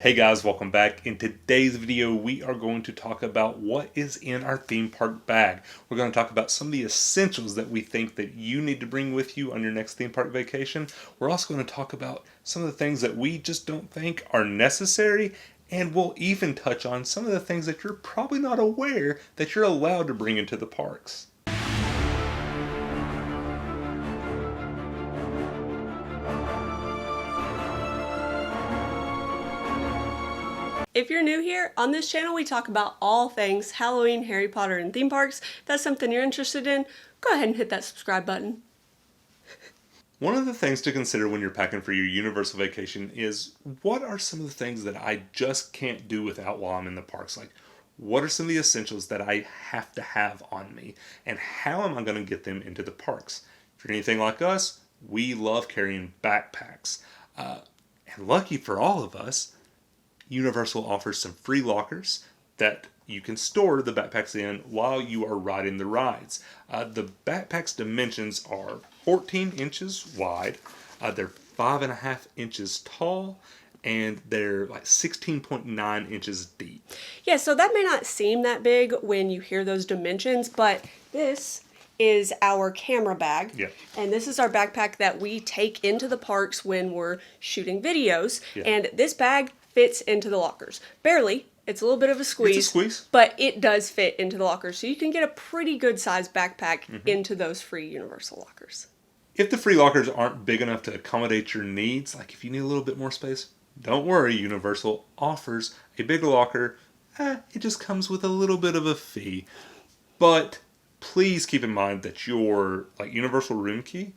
Hey guys, welcome back. In today's video, we are going to talk about what is in our theme park bag. We're going to talk about some of the essentials that we think that you need to bring with you on your next theme park vacation. We're also going to talk about some of the things that we just don't think are necessary, and we'll even touch on some of the things that you're probably not aware that you're allowed to bring into the parks. If you're new here, on this channel we talk about all things Halloween, Harry Potter, and theme parks. If that's something you're interested in, go ahead and hit that subscribe button. One of the things to consider when you're packing for your Universal vacation is what are some of the things that I just can't do without while I'm in the parks? Like, what are some of the essentials that I have to have on me? And how am I going to get them into the parks? If you're anything like us, we love carrying backpacks. And lucky for all of us, Universal offers some free lockers that you can store the backpacks in while you are riding the rides. The backpack's dimensions are 14 inches wide, they're 5.5 inches tall, and they're like 16.9 inches deep. Yeah, so that may not seem that big when you hear those dimensions, but this is our camera bag. Yeah. And this is our backpack that we take into the parks when we're shooting videos. Yeah. And this bag fits into the lockers. Barely. It's a little bit of a squeeze. It's a squeeze. But it does fit into the lockers. So you can get a pretty good sized backpack into those free Universal lockers. If the free lockers aren't big enough to accommodate your needs, like if you need a little bit more space, don't worry, Universal offers a bigger locker. It just comes with a little bit of a fee. But please keep in mind that your Universal room key,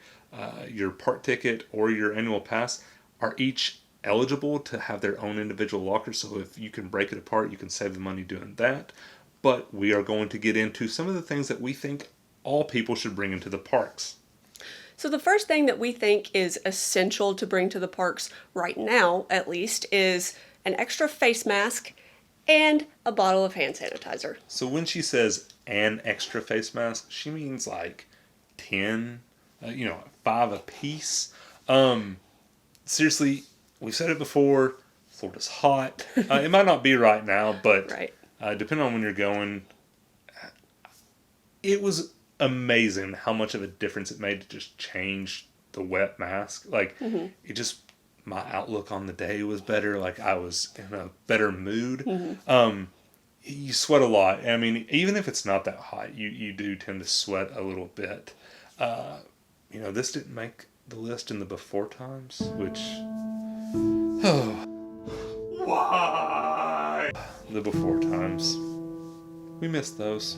your park ticket, or your annual pass are each eligible to have their own individual locker. So if you can break it apart, you can save the money doing that. But we are going to get into some of the things that we think all people should bring into the parks. So the first thing that we think is essential to bring to the parks right now, at least, is an extra face mask and a bottle of hand sanitizer. So when she says an extra face mask, she means like 10, 5 a piece. Seriously, we've said it before, Florida's hot. It might not be right now, but Right. Depending on when you're going, it was amazing how much of a difference it made to just change the wet mask. It just, my outlook on the day was better. Like, I was in a better mood. You sweat a lot. I mean, even if it's not that hot, you do tend to sweat a little bit. This didn't make the list in the before times, which... Oh. Why? The before times. We missed those.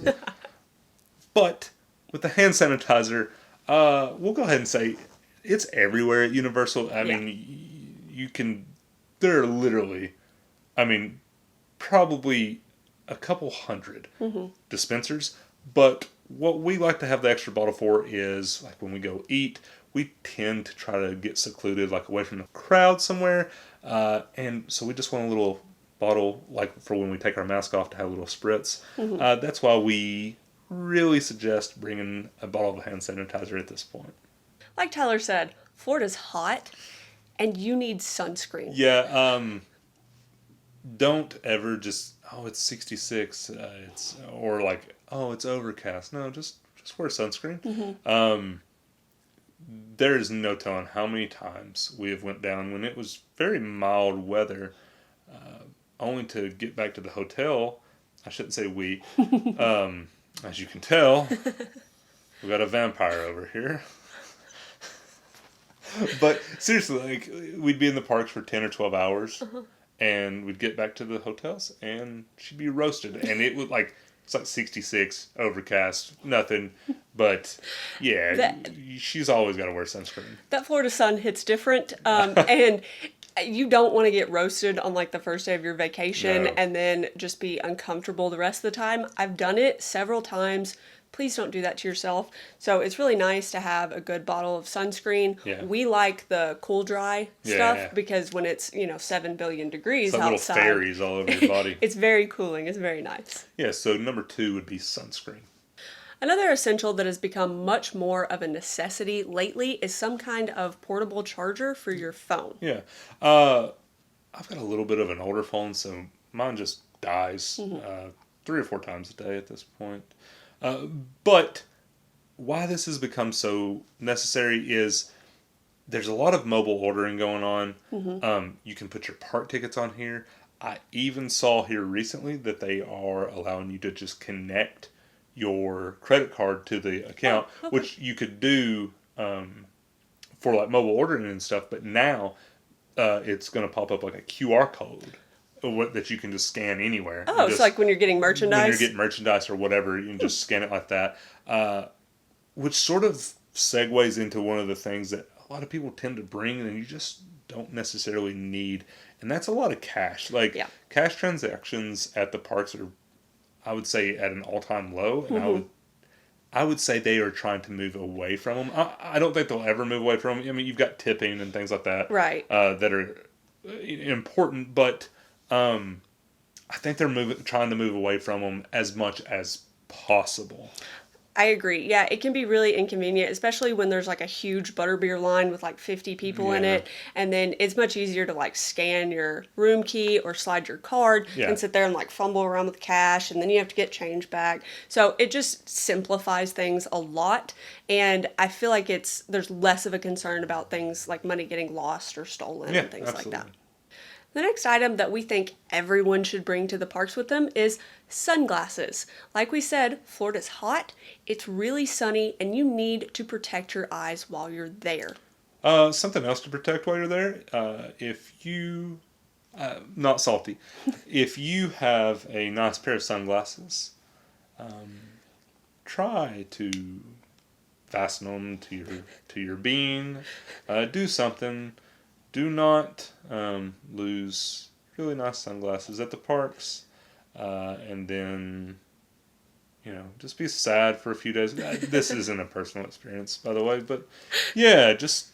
But with the hand sanitizer, we'll go ahead and say it's everywhere at Universal. I mean, you can... There are literally... probably a couple hundred dispensers. But what we like to have the extra bottle for is, like, when we go eat, we tend to try to get secluded, like away from the crowd somewhere. And so we just want a little bottle, like for when we take our mask off, to have a little spritz. That's why we really suggest bringing a bottle of hand sanitizer at this point. Like Tyler said, Florida's hot and you need sunscreen. Yeah, don't ever just, it's 66, it's overcast. No, just wear sunscreen. There is no telling how many times we have went down when it was very mild weather, only to get back to the hotel. I shouldn't say we. As you can tell, we got a vampire over here. But seriously, like, we'd be in the parks for 10 or 12 hours, and we'd get back to the hotels, and she'd be roasted. And it would, it's like 66, overcast, nothing. But, yeah, she's always got to wear sunscreen. That Florida sun hits different, and you don't want to get roasted on, like, the first day of your vacation and then just be uncomfortable the rest of the time. I've done it several times. Please don't do that to yourself. So it's really nice to have a good bottle of sunscreen. Yeah. We like the cool dry stuff because when it's 7 billion degrees it's like outside, little fairies all over your body. It's very cooling. It's very nice. Yeah. So number 2 would be sunscreen. Another essential that has become much more of a necessity lately is some kind of portable charger for your phone. Yeah. I've got a little bit of an older phone, so mine just dies 3 or 4 times a day at this point. Uh, but why this has become so necessary is there's a lot of mobile ordering going on. You can put your park tickets on here. I even saw here recently that they are allowing you to just connect your credit card to the account, Oh, okay. which you could do for like mobile ordering and stuff. But now it's going to pop up like a QR code that you can just scan anywhere. Oh, it's like when you're getting When you're merchandise. getting merchandise or whatever, you can just scan it like that. Which sort of segues into one of the things that a lot of people tend to bring and you just don't necessarily need, and that's a lot of cash. Like Yeah. cash transactions at the parks are, I would say, at an all-time low, and I would say they are trying to move away from them. I don't think they'll ever move away from them. I mean, you've got tipping and things like that, Right. that are important, but I think they're trying to move away from them as much as possible. I agree. Yeah, it can be really inconvenient, especially when there's like a huge butterbeer line with like 50 people in Yeah. it. And then it's much easier to like scan your room key or slide your card Yeah. and sit there and like fumble around with cash. And then you have to get change back. So it just simplifies things a lot. And I feel like there's less of a concern about things like money getting lost or stolen Yeah, and things absolutely. like that. The next item that we think everyone should bring to the parks with them is sunglasses. Like we said, Florida's hot, it's really sunny, and you need to protect your eyes while you're there. Something else to protect while you're there. If you, not salty, if you have a nice pair of sunglasses, try to fasten them to your bean. Do something. Do not lose really nice sunglasses at the parks, and then just be sad for a few days. This isn't a personal experience, by the way, but yeah, just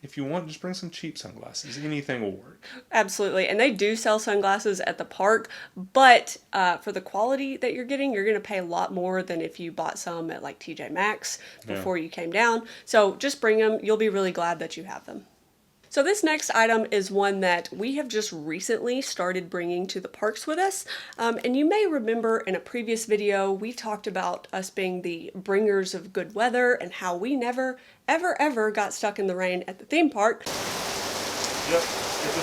if you want, just bring some cheap sunglasses. Anything will work. Absolutely. And they do sell sunglasses at the park, but for the quality that you're getting, you're going to pay a lot more than if you bought some at like TJ Maxx before you came down. So just bring them. You'll be really glad that you have them. So this next item is one that we have just recently started bringing to the parks with us. And you may remember in a previous video, we talked about us being the bringers of good weather and how we never, ever, ever got stuck in the rain at the theme park. Yep, it's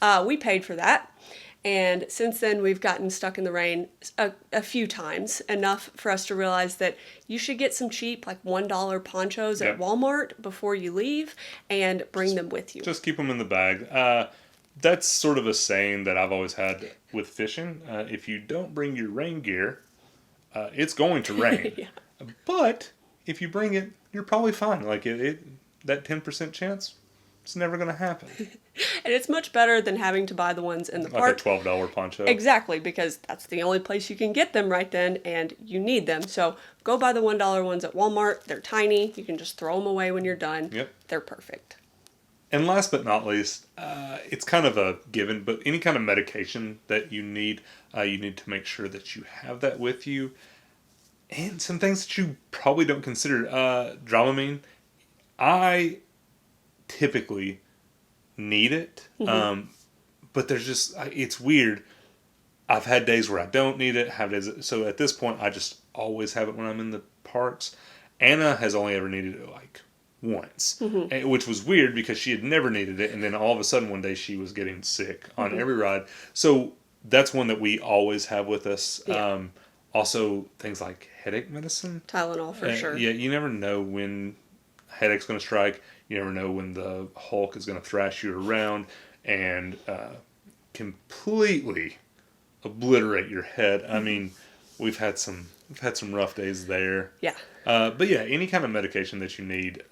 official. We paid for that. And since then, we've gotten stuck in the rain a few times, enough for us to realize that you should get some cheap, like $1 ponchos at Walmart before you leave and bring them with you. Just keep them in the bag. That's sort of a saying that I've always had with fishing. If you don't bring your rain gear, it's going to rain. Yeah. But if you bring it, you're probably fine. Like that 10% chance, it's never going to happen. And it's much better than having to buy the ones in the park. Like a $12 poncho. Exactly, because that's the only place you can get them right then, and you need them. So go buy the $1 ones at Walmart. They're tiny. You can just throw them away when you're done. Yep. They're perfect. And last but not least, it's kind of a given, but any kind of medication that you need to make sure that you have that with you. And some things that you probably don't consider. Dramamine, I typically need it, but it's weird. I've had days where I don't need it, so at this point I just always have it when I'm in the parks. Anna has only ever needed it like once, which was weird because she had never needed it, and then all of a sudden one day she was getting sick on every ride. So that's one that we always have with us. Yeah. Also things like headache medicine, Tylenol for sure. Yeah, you never know when a headache's going to strike. You never know when the Hulk is going to thrash you around and completely obliterate your head. I mean, we've had some rough days there. Yeah. But yeah, any kind of medication that you need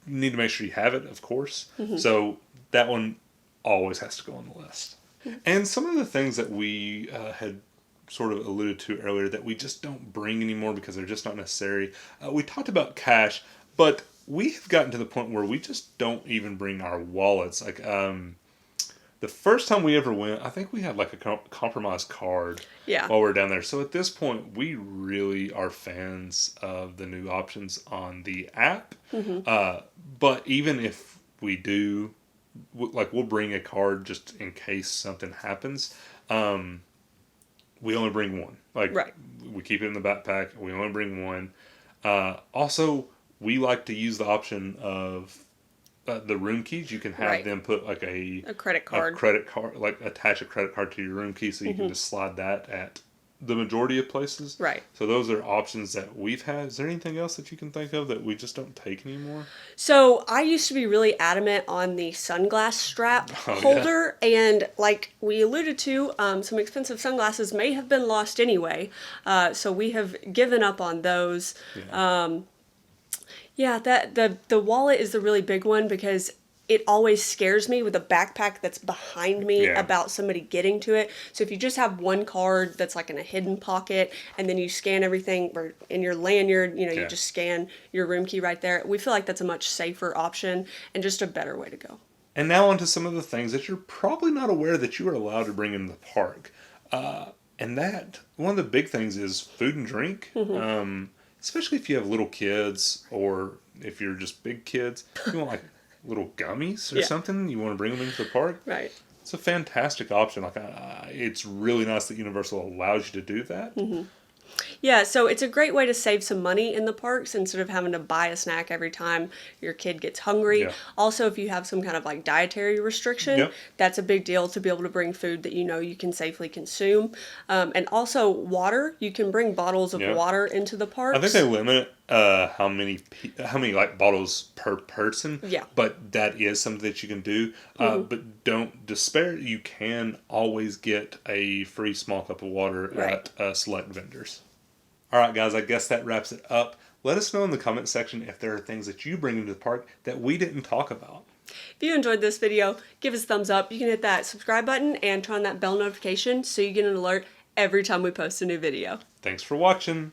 to make sure you have it, of course. So that one always has to go on the list. And some of the things that we had sort of alluded to earlier that we just don't bring anymore because they're just not necessary. We talked about cash, but we have gotten to the point where we just don't even bring our wallets. Like, the first time we ever went, I think we had like a compromised card while we were down there. So at this point, we really are fans of the new options on the app. But even if we do, like, we'll bring a card just in case something happens. We only bring one. Like, Right. we keep it in the backpack. We only bring one. Also, we like to use the option of the room keys. You can have Right. them put like a credit card. credit card, like attach a credit card to your room key, so you can just slide that at the majority of places. Right. So those are options that we've had. Is there anything else that you can think of that we just don't take anymore? So I used to be really adamant on the sunglass strap Oh, holder, and like we alluded to, some expensive sunglasses may have been lost anyway. So we have given up on those. Yeah. Yeah, that the wallet is the really big one because it always scares me with a backpack that's behind me Yeah. about somebody getting to it. So if you just have one card that's like in a hidden pocket and then you scan everything or in your lanyard, you Yeah. just scan your room key right there. We feel like that's a much safer option and just a better way to go. And now on to some of the things that you're probably not aware that you are allowed to bring in the park. And that, one of the big things is food and drink. Especially if you have little kids or if you're just big kids. You want like little gummies or Yeah. something. You want to bring them into the park. Right. It's a fantastic option. Like, it's really nice that Universal allows you to do that. Yeah, so it's a great way to save some money in the parks instead of having to buy a snack every time your kid gets hungry. Yeah. Also, if you have some kind of like dietary restriction, Yep. that's a big deal to be able to bring food that you can safely consume. And also water, you can bring bottles of Yep. water into the parks. I think they limit how many like bottles per person. Yeah. But that is something that you can do. But don't despair. You can always get a free small cup of water Right. at select vendors. All right, guys. I guess that wraps it up. Let us know in the comment section if there are things that you bring into the park that we didn't talk about. If you enjoyed this video, give us a thumbs up. You can hit that subscribe button and turn on that bell notification so you get an alert every time we post a new video. Thanks for watching.